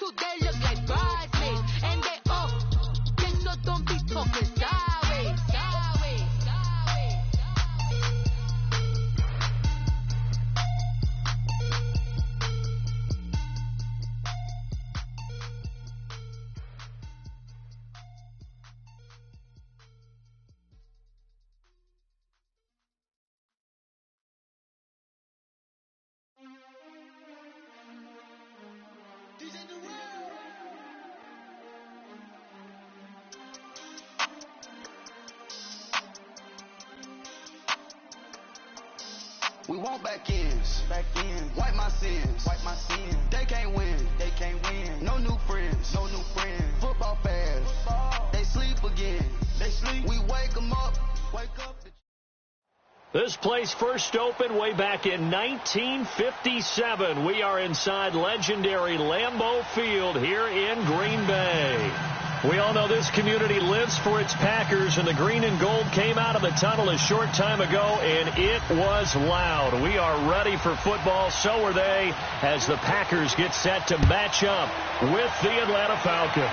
too, they look like bridesmaids. And they all get so don't be talking sideways. We want back ends. Wipe my sins. They can't win. No new friends. Football fast. They sleep again. We wake them up. This place first opened way back in 1957. We are inside legendary Lambeau Field here in Green Bay. We all know this community lives for its Packers, and the green and gold came out of the tunnel a short time ago, and it was loud. We are ready for football. So are they, as the Packers get set to match up with the Atlanta Falcons.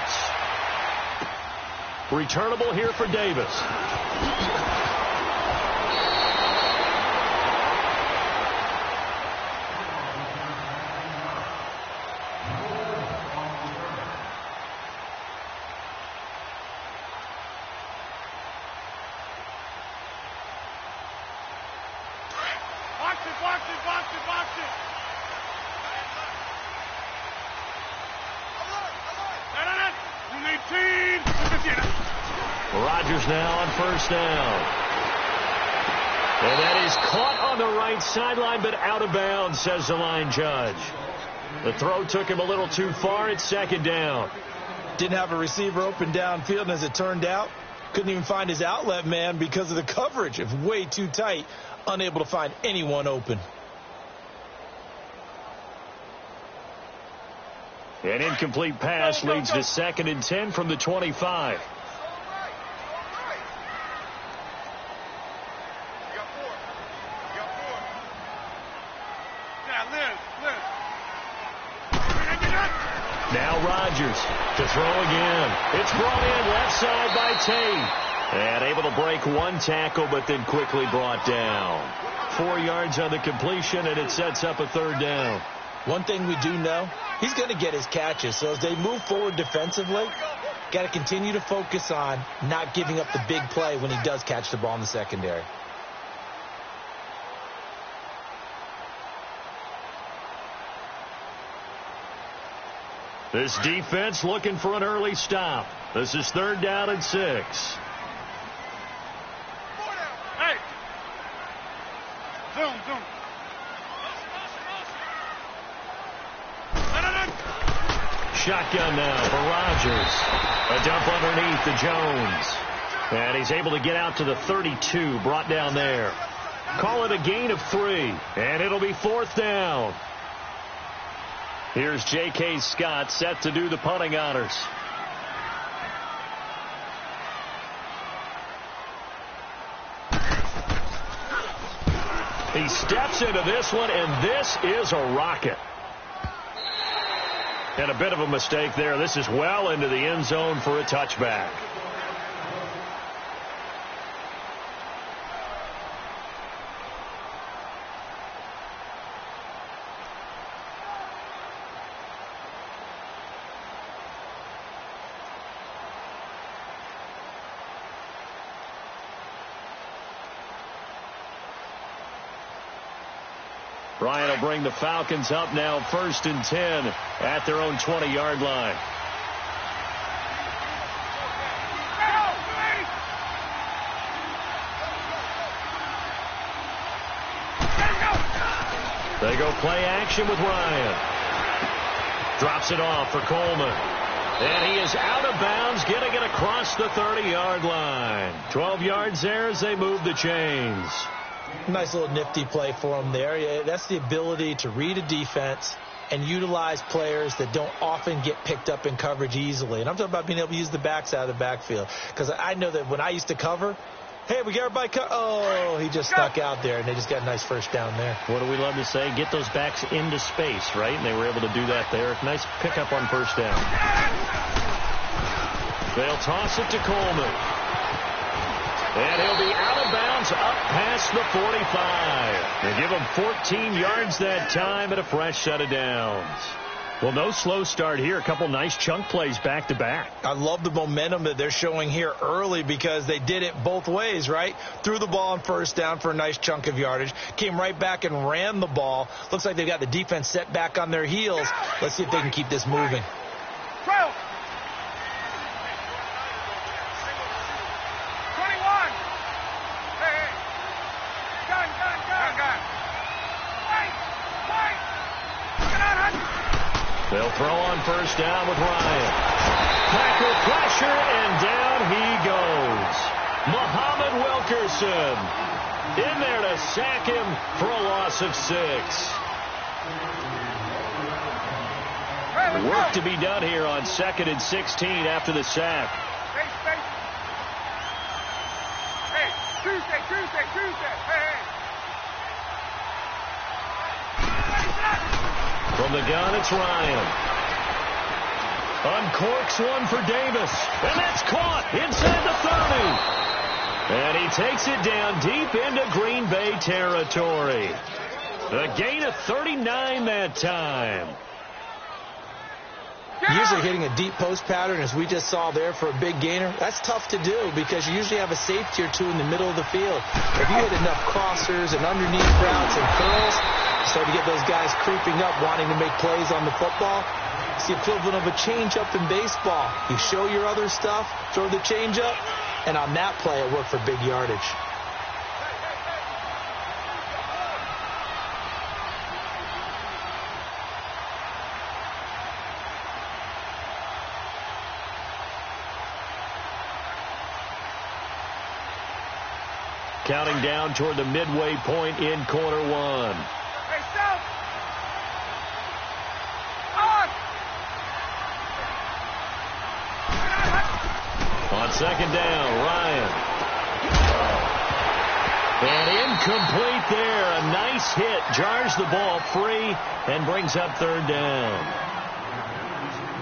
Returnable here for Davis. Box it. Rodgers now on first down. And that is caught on the right sideline, but out of bounds, says the line judge. The throw took him a little too far. It's second down. Didn't have a receiver open downfield, and as it turned out, couldn't even find his outlet man because of the coverage. It's way too tight, unable to find anyone open. An incomplete pass leads to 2nd and 10 from the 25. Now Rodgers to throw again. It's brought in left side by Tate. And able to break one tackle, but then quickly brought down. 4 yards on the completion, and it sets up a third down. One thing we do know, he's going to get his catches. So as they move forward defensively, got to continue to focus on not giving up the big play when he does catch the ball in the secondary. This defense looking for an early stop. This is 3rd down and 6. Hey! Zoom. Shotgun now for Rodgers. A dump underneath to Jones. And he's able to get out to the 32, brought down there. Call it a gain of 3, and it'll be 4th down. Here's J.K. Scott set to do the punting honors. He steps into this one, and this is a rocket. And a bit of a mistake there. This is well into the end zone for a touchback. Ryan will bring the Falcons up now 1st and 10 at their own 20-yard line. They go play action with Ryan. Drops it off for Coleman. And he is out of bounds, getting it across the 30-yard line. 12 yards there as they move the chains. Nice little nifty play for him there. That's the ability to read a defense and utilize players that don't often get picked up in coverage easily. And I'm talking about being able to use the backs out of the backfield. Because I know that when I used to cover, Hey, we got everybody cut. Oh, he just stuck out there, and they just got a nice first down there. What do we love to say? Get those backs into space, right? And they were able to do that there. Nice pickup on first down. They'll toss it to Coleman. And he'll be out of bounds up past the 45. They give him 14 yards that time and a fresh set of downs. Well, no slow start here. A couple nice chunk plays back-to-back. I love the momentum that they're showing here early because they did it both ways, right? Threw the ball on first down for a nice chunk of yardage. Came right back and ran the ball. Looks like they've got the defense set back on their heels. Let's see if they can keep this moving. 12. 21. Hey. Gun. Wait. Get on, Hudson. They'll throw on first down with Ryan. Tackle pressure, and down he goes. Muhammad Wilkerson in there to sack him for a loss of 6. Work to be done here on 2nd and 16 after the sack. Hey, Tuesday. Hey. From the gun, it's Ryan. Uncorks one for Davis. And that's caught inside the 30. And he takes it down deep into Green Bay territory. A gain of 39 that time. Usually hitting a deep post pattern, as we just saw there, for a big gainer, that's tough to do because you usually have a safety or two in the middle of the field. If you hit enough crossers and underneath routes and curls, you start to get those guys creeping up, wanting to make plays on the football. It's the equivalent of a changeup in baseball. You show your other stuff, throw the changeup, and on that play, it worked for big yardage. Counting down toward the midway point in quarter one. Hey, stop! On second down, Ryan. And incomplete there. A nice hit. Jars the ball free and brings up third down.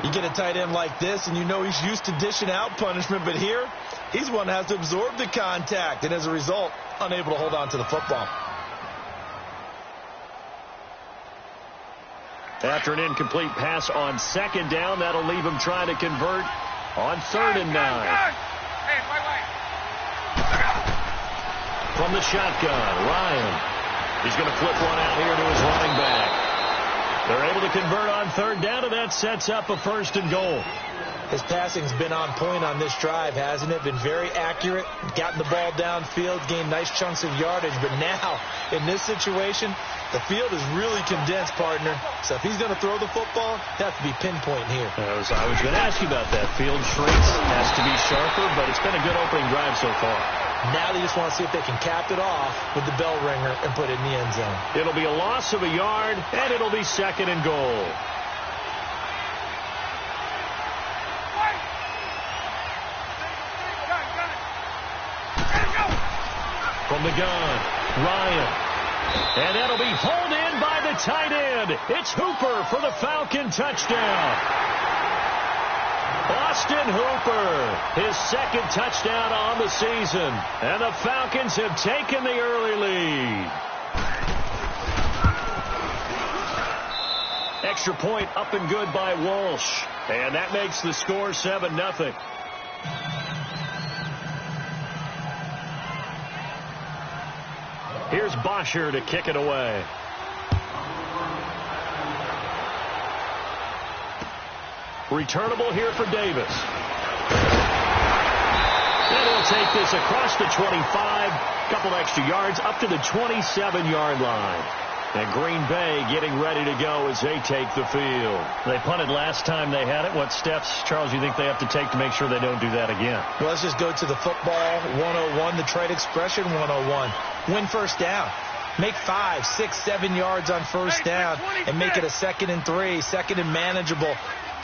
You get a tight end like this, and you know he's used to dishing out punishment, but here, he's one that has to absorb the contact, and as a result, unable to hold on to the football. After an incomplete pass on second down, that'll leave him trying to convert on 3rd and 9. Hey, wait. From the shotgun, Ryan. He's going to flip one out here to his running back. They're able to convert on 3rd down, and that sets up a 1st and goal. His passing's been on point on this drive, hasn't it? Been very accurate, gotten the ball downfield, gained nice chunks of yardage. But now, in this situation, the field is really condensed, partner. So if he's going to throw the football, it has to be pinpoint here. I was going to ask you about that. Field shrinks, has to be sharper, but it's been a good opening drive so far. Now they just want to see if they can cap it off with the bell ringer and put it in the end zone. It'll be a loss of a yard, and it'll be 2nd and goal. From the gun, Ryan. And that'll be pulled in by the tight end. It's Hooper for the Falcon touchdown. Austin Hooper, his 2nd touchdown on the season. And the Falcons have taken the early lead. Extra point up and good by Walsh. And that makes the score 7-0. Here's Bosher to kick it away. Returnable here for Davis. And he'll take this across the 25. Couple extra yards up to the 27-yard line. And Green Bay getting ready to go as they take the field. They punted last time they had it. What steps, Charles, you think they have to take to make sure they don't do that again? Well, let's just go to the football 101, the trade expression 101. Win first down. Make 5, 6, 7 yards on first down and make it a 2nd and 3, 2nd and manageable.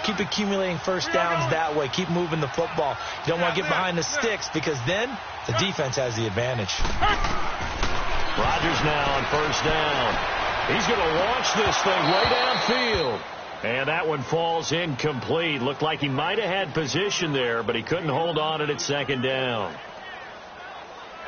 Keep accumulating first downs that way. Keep moving the football. You don't want to get behind the sticks because then the defense has the advantage. Rodgers now on first down. He's going to launch this thing way downfield. And that one falls incomplete. Looked like he might have had position there, but he couldn't hold on at second down.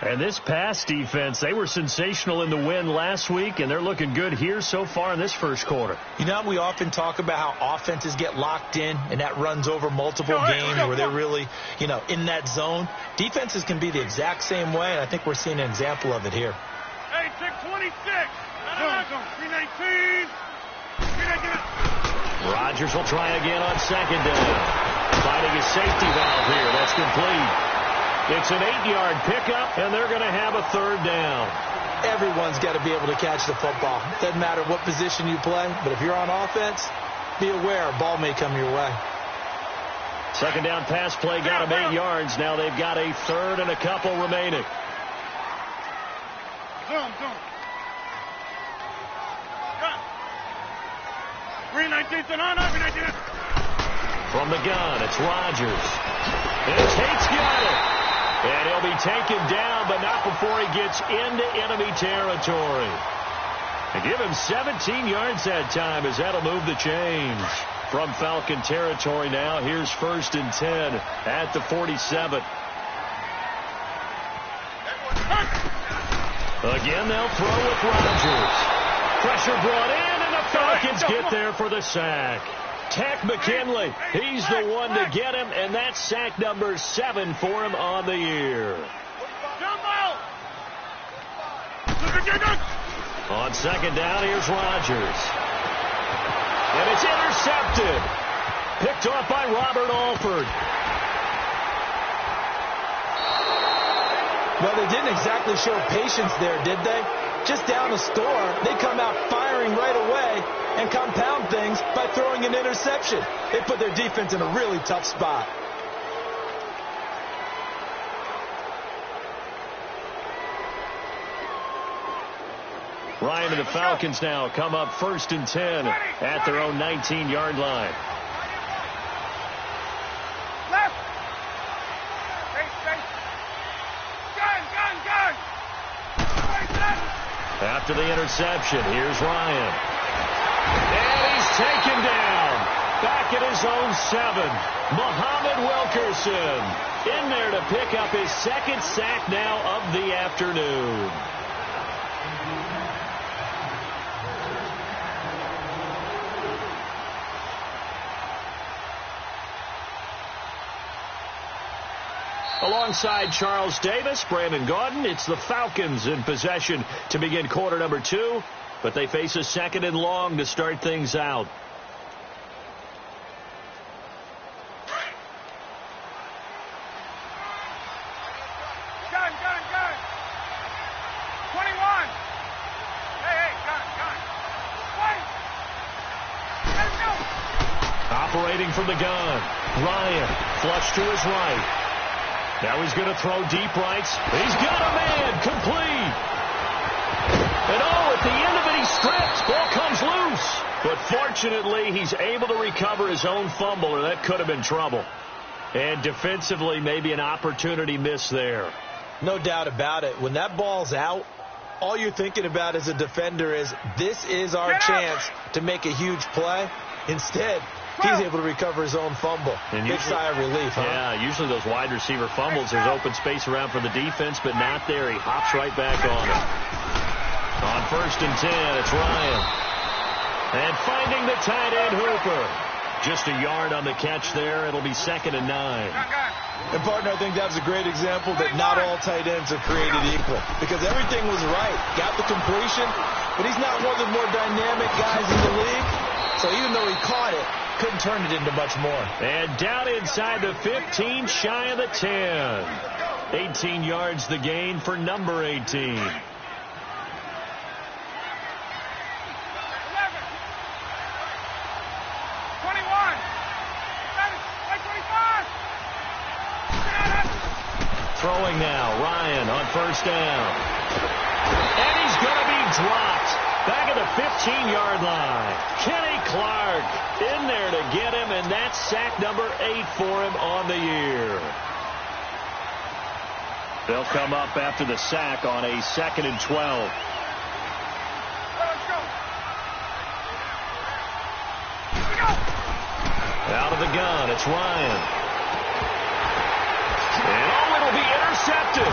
And this pass defense, they were sensational in the win last week, and they're looking good here so far in this first quarter. You know, we often talk about how offenses get locked in, and that runs over multiple games where they're really, in that zone. Defenses can be the exact same way, and I think we're seeing an example of it here. Hey, 626. 319. 319. Rodgers will try again on second down. Finding a safety valve here. That's complete. It's an 8-yard pickup, and they're going to have a third down. Everyone's got to be able to catch the football. Doesn't matter what position you play, but if you're on offense, be aware a ball may come your way. Second down pass play got them 8 yards. Now they've got a third and a couple remaining. Zoom. 319. From the gun, it's Rodgers. And Tate's got it. And he'll be taken down, but not before he gets into enemy territory. And give him 17 yards that time as that'll move the chains. From Falcon territory now, here's 1st and 10 at the 47. Again, they'll throw with Rodgers. Pressure brought in, and the Falcons get there for the sack. Tack McKinley, he's the one to get him, and that's sack number 7 for him on the year. On second down, here's Rodgers. And it's intercepted. Picked off by Robert Alford. Well, they didn't exactly show patience there, did they? Just down the score, they come out firing right away and compound things by throwing an interception. They put their defense in a really tough spot. Ryan and the Falcons now come up 1st and 10 at their own 19-yard line. Left. Gun. After the interception, here's Ryan. And he's taken down. Back at his own 7. Muhammad Wilkerson in there to pick up his second sack now of the afternoon. Alongside Charles Davis, Brandon Gaudin, it's the Falcons in possession to begin quarter number 2, but they face a 2nd and long to start things out. Gun. 21. Hey, gun. Wait. Let's go. Operating from the gun, Ryan, flush to his right. Now he's going to throw deep rights. He's got a man, complete. And at the end of it, he stripped. Ball comes loose. But fortunately, he's able to recover his own fumble, or that could have been trouble. And defensively, maybe an opportunity miss there. No doubt about it. When that ball's out, all you're thinking about as a defender is, this is our chance to make a huge play. Instead, he's able to recover his own fumble. And big sigh of relief, huh? Yeah, usually those wide receiver fumbles, there's open space around for the defense, but not there. He hops right back on it. On 1st and 10, it's Ryan. And finding the tight end, Hooper. Just a yard on the catch there. It'll be 2nd and 9. And, partner, I think that was a great example that not all tight ends are created equal. Because everything was right. Got the completion, but he's not one of the more dynamic guys in the league. So even though he caught it, couldn't turn it into much more. And down inside the 15, shy of the 10. 18 yards the gain for number 18. 21. 25. Throwing now, Ryan on 1st down. And he's going to be dropped. Back at the 15-yard line. Kenny Clark in there to get him, and that's sack number 8 for him on the year. They'll come up after the sack on a 2nd and 12. Out of the gun, it's Ryan. And it'll be intercepted.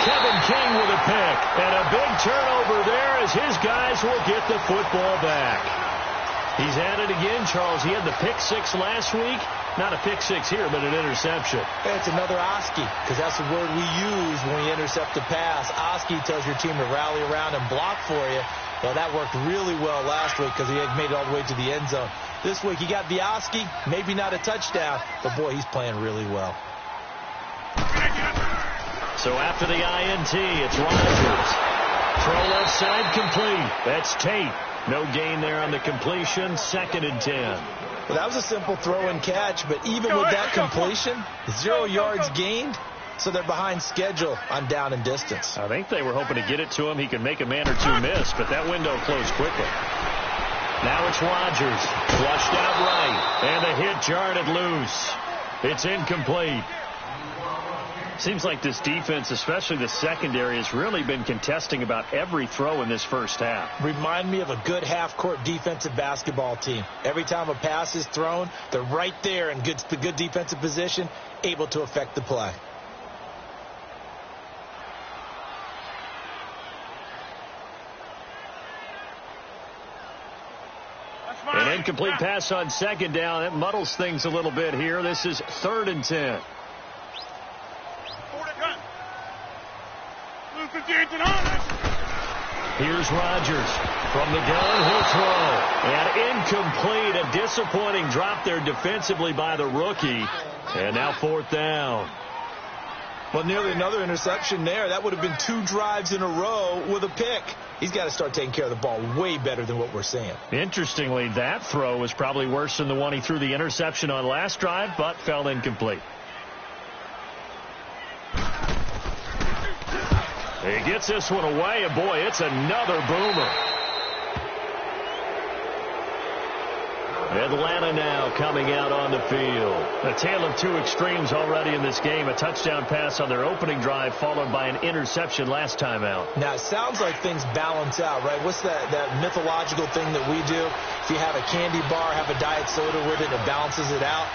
Kevin King with a pick. And a big turnover there as his guys will get the football back. He's at it again, Charles. He had the pick 6 last week. Not a pick 6 here, but an interception. It's another Oski, because that's the word we use when we intercept a pass. Oski tells your team to rally around and block for you. Well, that worked really well last week because he had made it all the way to the end zone. This week he got the Oski, maybe not a touchdown, but boy, he's playing really well. So after the INT, it's Rodgers. Throw left side complete. That's Tate. No gain there on the completion. 2nd and 10. Well, that was a simple throw and catch, but even with that completion, 0 yards gained, so they're behind schedule on down and distance. I think they were hoping to get it to him. He could make a man or two miss, but that window closed quickly. Now it's Rodgers. Flushed out right, and the hit jarred loose. It's incomplete. Seems like this defense, especially the secondary, has really been contesting about every throw in this first half. Remind me of a good half-court defensive basketball team. Every time a pass is thrown, they're right there in good defensive position, able to affect the play. An incomplete pass on 2nd down. It muddles things a little bit here. This is 3rd and 10. Here's Rodgers from the gun. He'll throw. And incomplete. A disappointing drop there defensively by the rookie. And now 4th down. Well, nearly another interception there. That would have been 2 drives in a row with a pick. He's got to start taking care of the ball way better than what we're seeing. Interestingly, that throw was probably worse than the one he threw the interception on last drive, but fell incomplete. He gets this one away, and boy, it's another boomer. Atlanta now coming out on the field. A tale of 2 extremes already in this game. A touchdown pass on their opening drive, followed by an interception last time out. Now, it sounds like things balance out, right? What's that mythological thing that we do? If you have a candy bar, have a diet soda with it, it balances it out.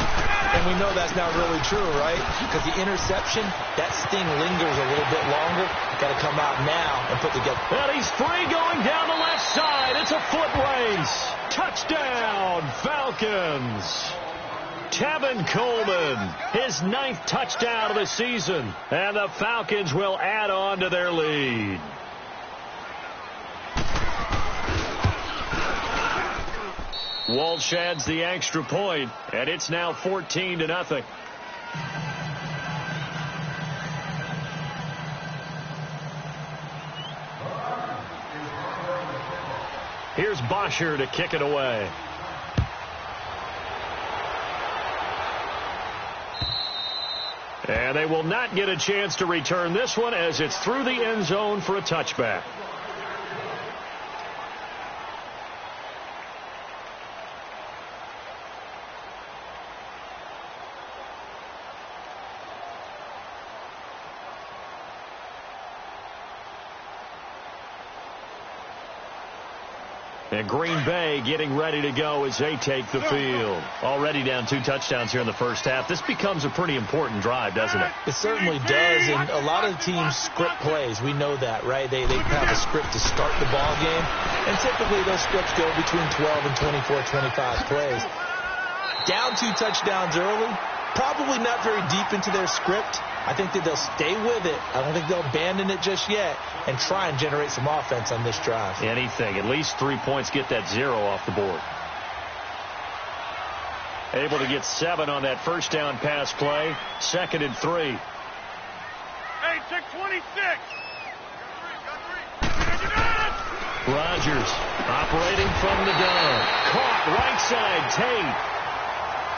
And we know that's not really true, right? Because the interception, that sting lingers a little bit longer. Got to come out now and put together. Well, he's free going down the left side. It's a foot race. Touchdown, Falcons. Tevin Coleman, his 9th touchdown of the season. And the Falcons will add on to their lead. Walsh adds the extra point, and it's now 14-0. Here's Bosher to kick it away. And they will not get a chance to return this one as it's through the end zone for a touchback. And Green Bay getting ready to go as they take the field. Already down 2 touchdowns here in the first half. This becomes a pretty important drive, doesn't it? It certainly does, and a lot of the teams script plays. We know that, right? They have a script to start the ball game, and typically those scripts go between 12 and 24, 25 plays. Down 2 touchdowns early, probably not very deep into their script. I think that they'll stay with it. I don't think they'll abandon it just yet and try and generate some offense on this drive. Anything. At least 3 points, get that 0 off the board. Able to get 7 on that first down pass play. 2nd and 3. Hey, check 26. Rodgers operating from the gun. Caught right side. Tate.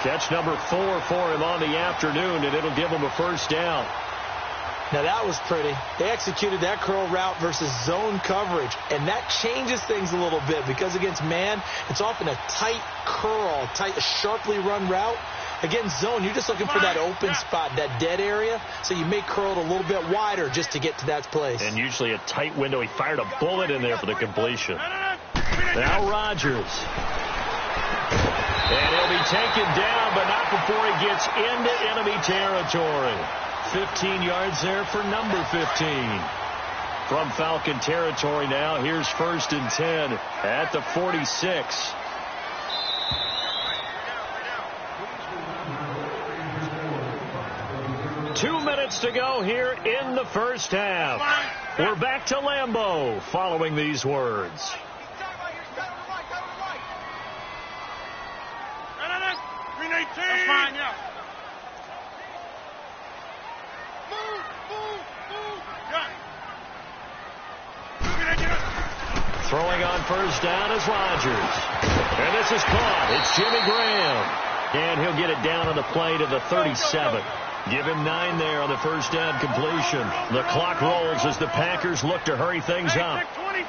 Catch number 4 for him on the afternoon, and it'll give him a first down. Now that was pretty. They executed that curl route versus zone coverage, and that changes things a little bit because against man, it's often a tight curl, sharply run route. Against zone, you're just looking for that open spot, that dead area, so you may curl it a little bit wider just to get to that place. And usually a tight window. He fired a bullet in there for the completion. Now Rodgers. And he'll be taken down, but not before he gets into enemy territory. 15 yards there for number 15. From Falcon territory now, here's 1st and 10 at the 46. Two minutes to go here in the first half. We're back to Lambeau following these words. That's fine, yeah. Throwing on 1st down is Rodgers. And this is caught. It's Jimmy Graham. And he'll get it down on the play to the 37. Give him 9 there on the 1st down completion. The clock rolls as the Packers look to hurry things up. 26.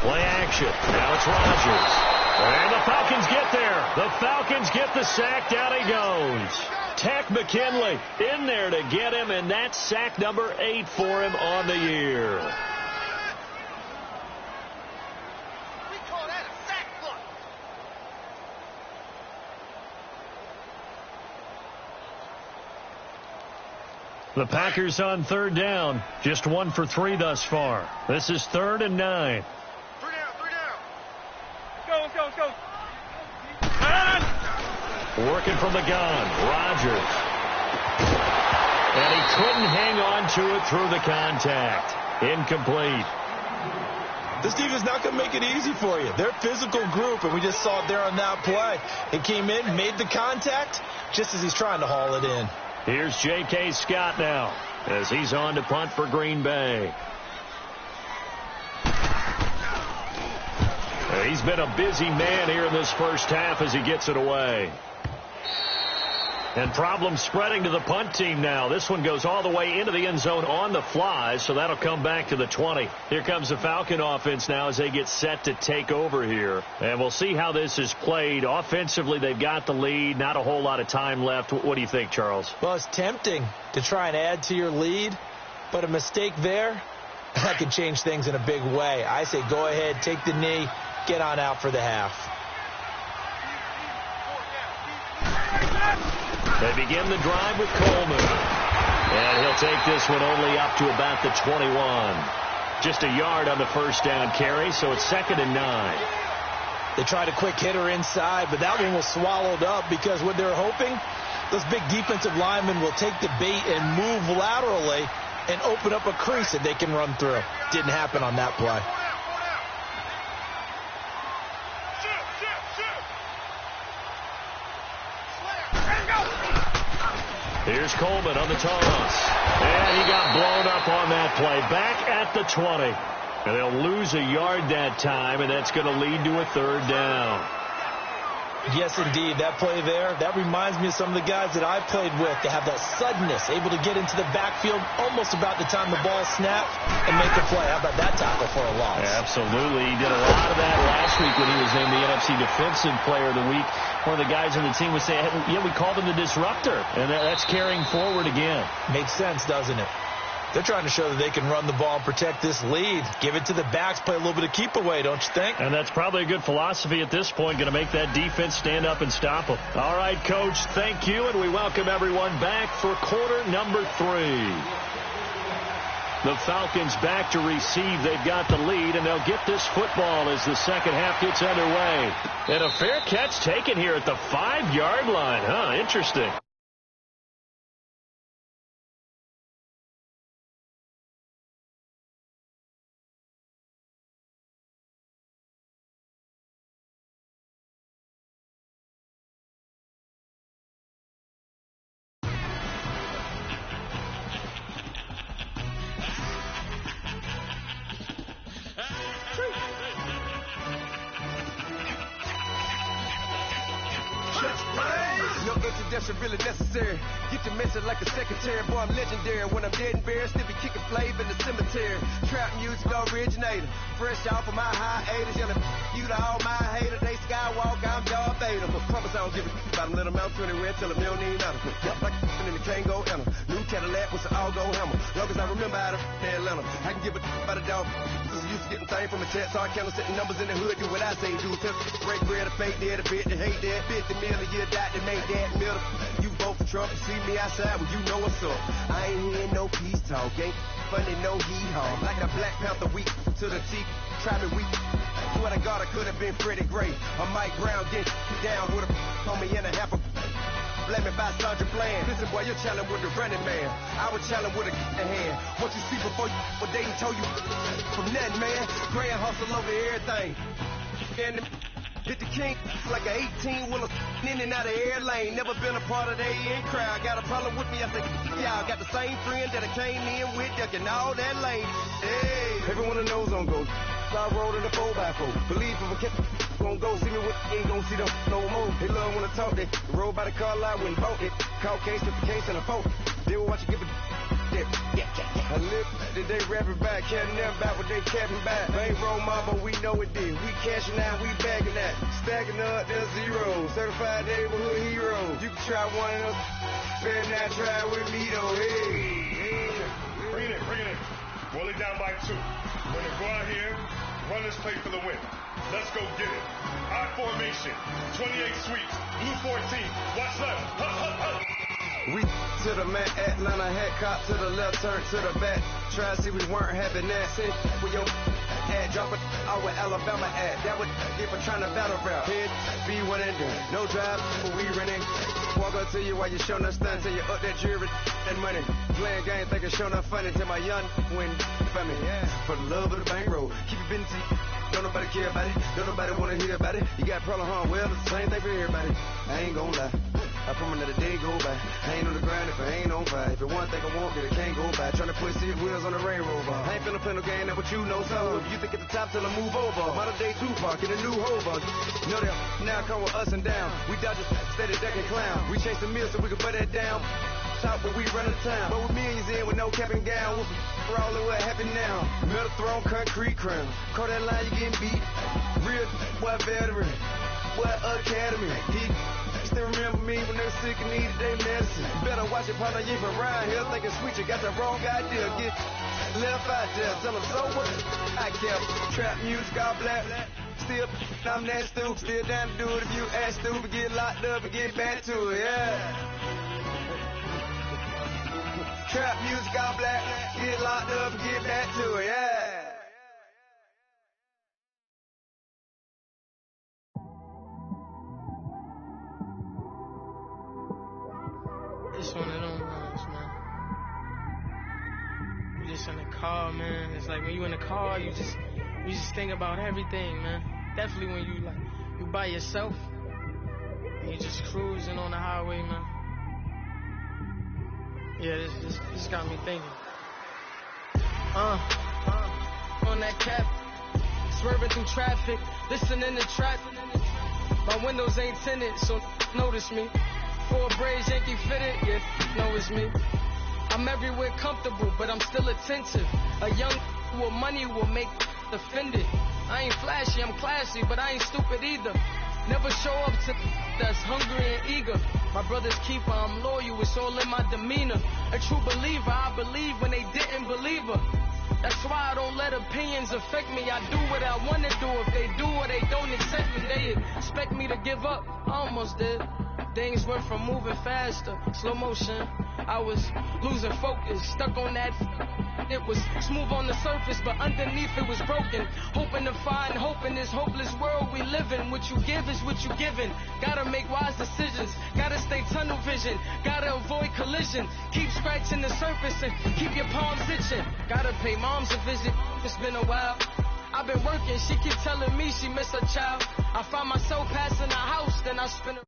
Play action. Now it's Rodgers. And the Falcons get there. The Falcons get the sack. Down he goes. Tack McKinley in there to get him, and that's sack number 8 for him on the year. We call that a sack block. The Packers on 3rd down. Just 1 for 3 thus far. This is 3rd and 9. 3 down, 3 down. Let's go. Working from the gun, Rodgers. And he couldn't hang on to it through the contact. Incomplete. This defense is not going to make it easy for you. They're a physical group, and we just saw it there on that play. It came in, made the contact, just as he's trying to haul it in. Here's J.K. Scott now as he's on to punt for Green Bay. He's been a busy man here in this first half as he gets it away. And problems spreading to the punt team now. This one goes all the way into the end zone on the fly, so that'll come back to the 20. Here comes the Falcon offense now as they get set to take over here. And we'll see how this is played. Offensively, they've got the lead. Not a whole lot of time left. What do you think, Charles? Well, it's tempting to try and add to your lead, but a mistake there, that could change things in a big way. I say go ahead, take the knee, get on out for the half. They begin the drive with Coleman. And he'll take this one only up to about the 21. Just a yard on the 1st down carry, so it's 2nd and 9. They tried a quick hitter inside, but that one was swallowed up because what they're hoping, those big defensive linemen will take the bait and move laterally and open up a crease that they can run through. Didn't happen on that play. Here's Coleman on the toss. And he got blown up on that play. Back at the 20. And they'll lose a yard that time, and that's going to lead to a 3rd down. Yes, indeed. That play there, that reminds me of some of the guys that I played with. They have that suddenness, able to get into the backfield almost about the time the ball snapped and make a play. How about that tackle for a loss? Absolutely. He did a lot of that last week when he was named the NFC Defensive Player of the Week. One of the guys on the team was saying, yeah, we called him the disruptor. And that's carrying forward again. Makes sense, doesn't it? They're trying to show that they can run the ball and protect this lead. Give it to the backs, play a little bit of keep away, don't you think? And that's probably a good philosophy at this point, going to make that defense stand up and stop them. All right, Coach, thank you, and we welcome everyone back for quarter number 3. The Falcons back to receive. They've got the lead, and they'll get this football as the second half gets underway. And a fair catch taken here at the 5-yard line. Interesting. introduction really necessary. Get your message like a secretary. Boy, I'm legendary. When I'm dead and buried, still be kicking flavor in the cemetery. Trap music originator. Fresh off of my hiatus. Yelling you to all my haters. They skywalk, I'm Darth Vader. Promise I don't give a about them. Let them out 20 red. Tell them they don't need nothing. Yep, like in the Kango enter. New Cadillac with an all-go hammer. Long as I remember how to Atlanta. I can give a about a dog. Cause I'm used to getting things from a chat. So I count setting numbers in the hood. Do what I say do. Tell break bread, a fake dead, a bit to hate that. 50 million a year, died to make that middle. You vote for Trump, you see me outside, well, you know what's up. I ain't hearing no peace talk, ain't funny, no hee-haw. Like a Black Panther weak to the teeth, try me weak. Swear to God, I could have been Freddie Gray. Or Mike Brown get down with a on me and a half a blame me by Sandra Bland. Listen, boy, you're challenging with the running man. I was challenging with a hand. What you see before you, what they told you from nothing, man. Grand hustle over everything. And hit the king like an 18-wheeler in and out of air lane. Never been a part of the in crowd. Got a problem with me, I say, y'all got the same friend that I came in with, ducking all that lane. Hey, everyone that knows on go. I rolled in a 4x4. Believe if a kid gon' go see me with ain't gon' see them no more. They love when I talk, they roll by the car lot when bought it. Call case with the case and a phone. They will watch you give a I live today rapping back, caring them back what they capping back. They ain't roll mama, we know it did. We cashing out, we bagging that. Stacking up, there's zero. Certified neighborhood hero. You can try one of those. Better not try with me though. Hey. Bring it in. Roll it down by 2. We're gonna go out here, run this play for the win. Let's go get it. I formation, 28 sweeps, blue 14. Watch left. Hup. We to the man, Atlanta head cop to the left, turn to the back. Try to see we weren't having that. Sit with your ad, drop it out with Alabama ad. That would get for trying to battle rap. Head, be one and done. No drive, but we running. Walk up to you while you showing us stunts. Till you up that jewelry and money. Playing game, thinking showing up funny. Till my young win for me. Yeah. For the love of the bankroll. Keep it busy. Don't nobody care about it. Don't nobody wanna hear about it. You got a problem, huh? Well, it's the same thing for everybody. I ain't gon' lie. I promise that a day go by. I ain't on the grind if I ain't on fire. If it one thing I want, then it can't go by. Tryna put 6 wheels on the railroad bar. I ain't finna play no game, that what you know. So if you think at the top till I move over. Modern day Tupac in a new hover. You know that now come with us and down. We dodge a steady ducking clown. We chase the meal so we can put that down. Top when we run the town. But with millions in with no cap and gown. We're all in what happened now. Metal throne, concrete crown. Call that line, you getting beat. Real what veteran. What academy. He still remember me when they were sick and needed their medicine. Better watch it, partner, you from around here thinking sweet, you got the wrong idea. Get left out there, tell them so what I kept. Trap music, all black. Still, I'm that stupid. Still down to do it if you ask stupid. Get locked up and get back to it, yeah. Trap music, all black. Get locked up and get back to it, yeah. It's one of them ones, man. You just in the car, man. It's like when you in the car, you just think about everything, man. Definitely when you by yourself and you just cruising on the highway, man. Yeah, this got me thinking. On that cap, swerving through traffic, listening to traffic. My windows ain't tinted, so notice me. 4 braids, Yankee fitted, yeah, know it's me. I'm everywhere comfortable, but I'm still attentive. A young with money will make offended. I ain't flashy, I'm classy, but I ain't stupid either. Never show up to that's hungry and eager. My brother's keeper, I'm loyal, it's all in my demeanor. A true believer, I believe when they didn't believe her. That's why I don't let opinions affect me. I do what I want to do. If they do or they don't accept me, they expect me to give up. I almost did. Things went from moving faster, slow motion. I was losing focus, stuck on that. It was smooth on the surface, but underneath it was broken. Hoping to find hope in this hopeless world we live in. What you give is what you given. Gotta make wise decisions. Gotta stay tunnel vision. Gotta avoid collision. Keep scratching the surface and keep your palms itching. Gotta pay moms a visit. It's been a while. I've been working. She keep telling me she miss her child. I find myself passing the house, then I spin a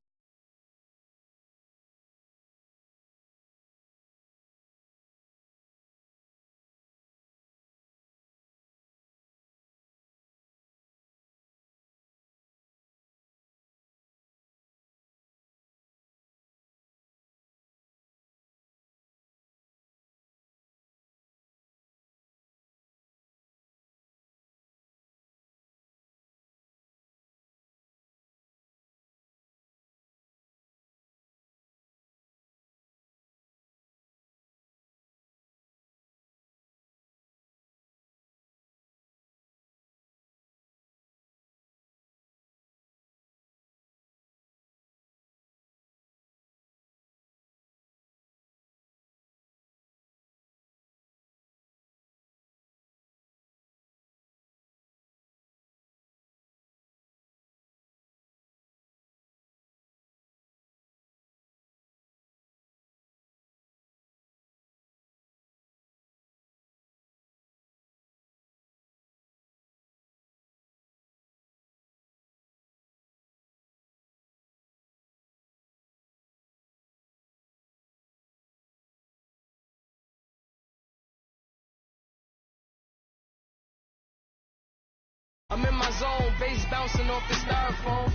I'm in my zone, bass bouncing off the styrofoam.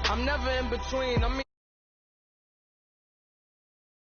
I'm never in between.